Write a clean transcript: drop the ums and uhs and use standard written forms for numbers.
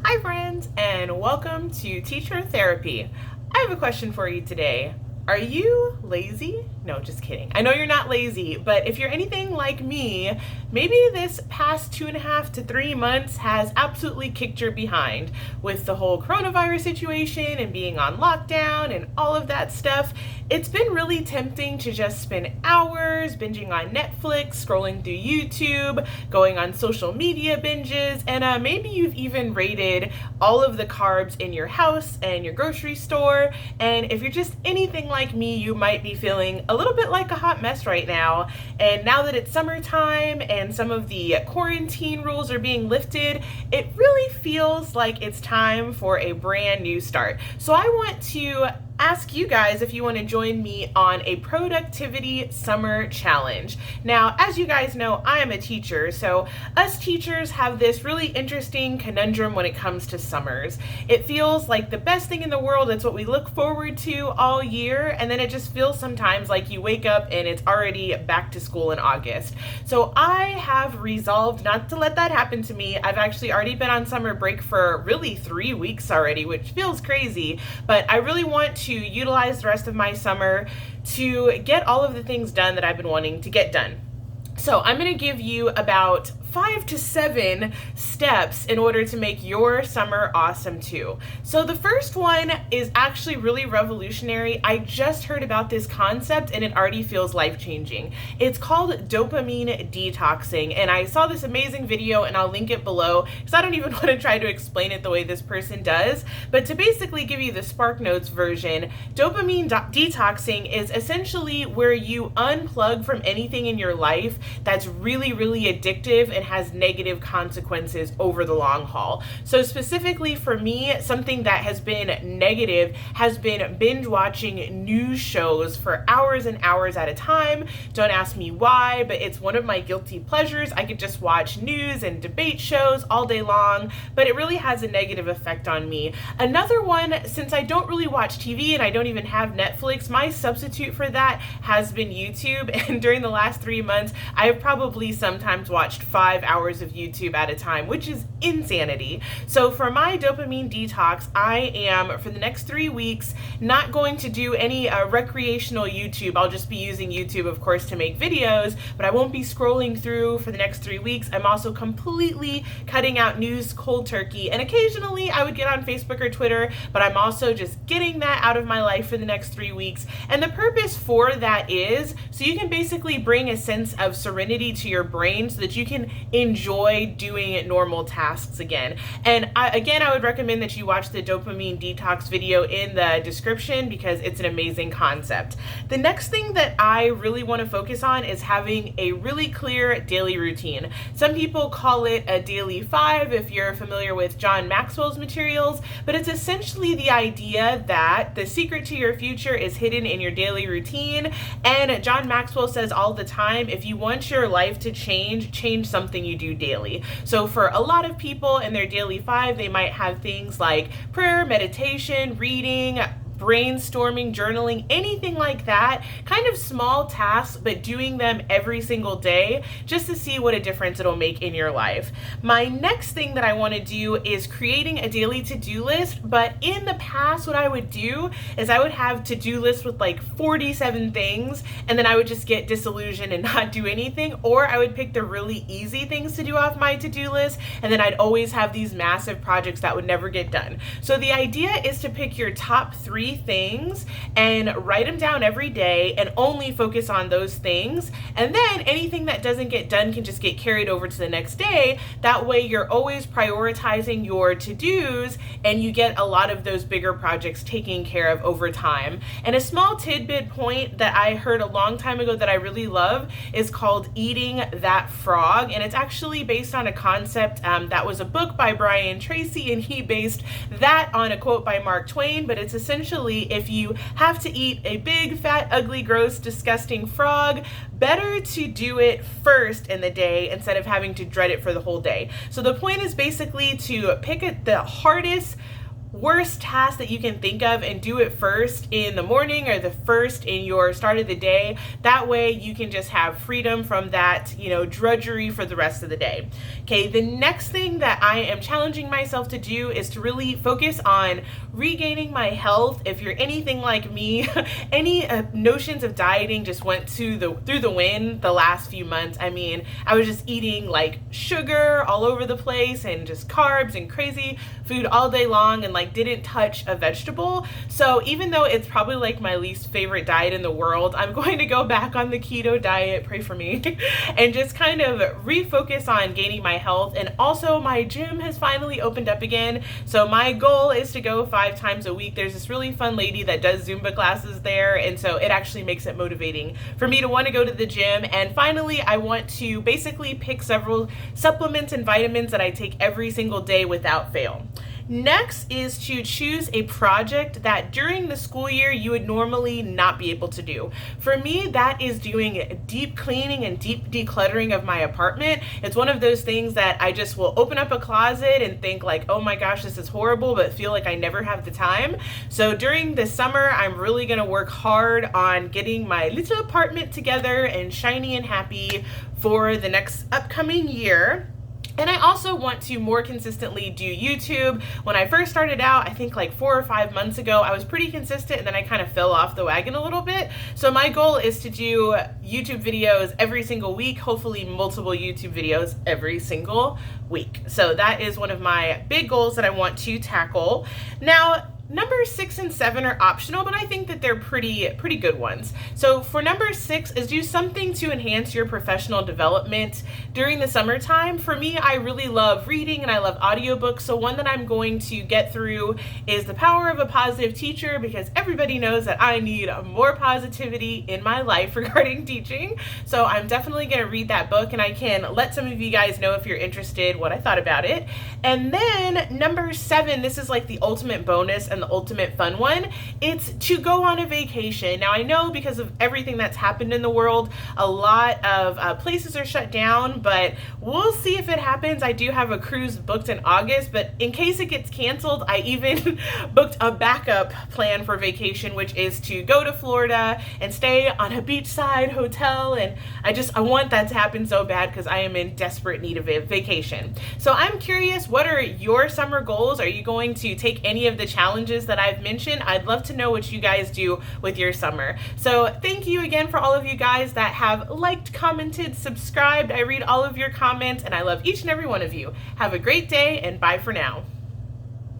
Hi friends, and welcome to Teacher Therapy. I have a question for you today. Are you lazy? No, just kidding. I know you're not lazy, but if you're anything like me, maybe this past 2.5 to 3 months has absolutely kicked your behind with the whole coronavirus situation and being on lockdown and all of that stuff. It's been really tempting to just spend hours binging on Netflix, scrolling through YouTube, going on social media binges, and maybe you've even raided all of the carbs in your house and your grocery store. And if you're just anything like me, you might be feeling a little bit like a hot mess right now. And now that it's summertime and some of the quarantine rules are being lifted, it really feels like it's time for a brand new start. So I want to ask you guys if you want to join me on a productivity summer challenge. Now, as you guys know, I am a teacher, so us teachers have this really interesting conundrum when it comes to summers. It feels like the best thing in the world. It's what we look forward to all year, and then it just feels sometimes like you wake up and it's already back to school in August. So I have resolved not to let that happen to me. I've actually already been on summer break for really 3 weeks already, which feels crazy, but I really want to utilize the rest of my summer to get all of the things done that I've been wanting to get done. So I'm going to give you about 5 to 7 steps in order to make your summer awesome too. So the first one is actually really revolutionary. I just heard about this concept and it already feels life-changing. It's called dopamine detoxing, and I saw this amazing video and I'll link it below because I don't even want to try to explain it the way this person does. But to basically give you the SparkNotes version, dopamine detoxing is essentially where you unplug from anything in your life that's really, really addictive and has negative consequences over the long haul. So specifically for me, something that has been negative has been binge watching news shows for hours and hours at a time. Don't ask me why, but it's one of my guilty pleasures. I could just watch news and debate shows all day long, but it really has a negative effect on me. Another one, since I don't really watch TV and I don't even have Netflix, my substitute for that has been YouTube. And during the last 3 months, I have probably sometimes watched 5 hours of YouTube at a time, which is insanity. So for my dopamine detox, I am, for the next 3 weeks, not going to do any recreational YouTube. I'll just be using YouTube, of course, to make videos, but I won't be scrolling through for the next 3 weeks. I'm also completely cutting out news cold turkey, and occasionally I would get on Facebook or Twitter, but I'm also just getting that out of my life for the next 3 weeks. And the purpose for that is so you can basically bring a sense of serenity to your brain so that you can enjoy doing normal tasks again. And I would recommend that you watch the dopamine detox video in the description because it's an amazing concept. The next thing that I really want to focus on is having a really clear daily routine. Some people call it a daily 5 if you're familiar with John Maxwell's materials, but it's essentially the idea that the secret to your future is hidden in your daily routine. And John Maxwell says all the time, if you want your life to change something you do daily. So for a lot of people in their daily 5, they might have things like prayer, meditation, reading, brainstorming, journaling, anything like that, kind of small tasks, but doing them every single day just to see what a difference it'll make in your life. My next thing that I want to do is creating a daily to-do list, but in the past, what I would do is I would have to-do lists with like 47 things, and then I would just get disillusioned and not do anything, or I would pick the really easy things to do off my to-do list, and then I'd always have these massive projects that would never get done. So the idea is to pick your top 3 things and write them down every day and only focus on those things, and then anything that doesn't get done can just get carried over to the next day. That way you're always prioritizing your to-dos and you get a lot of those bigger projects taken care of over time. And a small tidbit point that I heard a long time ago that I really love is called eating that frog, and it's actually based on a concept that was a book by Brian Tracy, and he based that on a quote by Mark Twain. But it's essentially, if you have to eat a big, fat, ugly, gross, disgusting frog, better to do it first in the day instead of having to dread it for the whole day. So the point is basically to pick the hardest worst task that you can think of and do it first in the morning or the first in your start of the day. That way you can just have freedom from that, drudgery for the rest of the day. Okay, the next thing that I am challenging myself to do is to really focus on regaining my health. If you're anything like me, any notions of dieting just went through the wind the last few months. I mean, I was just eating like sugar all over the place and just carbs and crazy food all day long and like didn't touch a vegetable. So even though it's probably like my least favorite diet in the world, I'm going to go back on the keto diet, pray for me, and just kind of refocus on gaining my health. And also my gym has finally opened up again. So my goal is to go 5 times a week. There's this really fun lady that does Zumba classes there. And so it actually makes it motivating for me to want to go to the gym. And finally, I want to basically pick several supplements and vitamins that I take every single day without fail. Next is to choose a project that during the school year you would normally not be able to do. For me, that is doing deep cleaning and deep decluttering of my apartment. It's one of those things that I just will open up a closet and think like, oh my gosh, this is horrible, but feel like I never have the time. So during the summer, I'm really gonna work hard on getting my little apartment together and shiny and happy for the next upcoming year. And I also want to more consistently do YouTube. When I first started out, I think like 4 or 5 months ago, I was pretty consistent and then I kind of fell off the wagon a little bit. So my goal is to do YouTube videos every single week, hopefully multiple YouTube videos every single week. So that is one of my big goals that I want to tackle. Now, numbers 6 and 7 are optional, but I think that they're pretty good ones. So for number 6 is do something to enhance your professional development during the summertime. For me, I really love reading and I love audiobooks. So one that I'm going to get through is The Power of a Positive Teacher, because everybody knows that I need more positivity in my life regarding teaching. So I'm definitely going to read that book, and I can let some of you guys know if you're interested what I thought about it. And then number 7, this is like the ultimate bonus and the ultimate fun one. It's to go on a vacation. Now I know because of everything that's happened in the world, a lot of places are shut down, but we'll see if it happens. I do have a cruise booked in August, but in case it gets canceled, I even booked a backup plan for vacation, which is to go to Florida and stay on a beachside hotel. And I want that to happen so bad because I am in desperate need of a vacation. So I'm curious, what are your summer goals? Are you going to take any of the challenges that I've mentioned? I'd love to know what you guys do with your summer. So thank you again for all of you guys that have liked, commented, subscribed. I read all of your comments and I love each and every one of you. Have a great day and bye for now.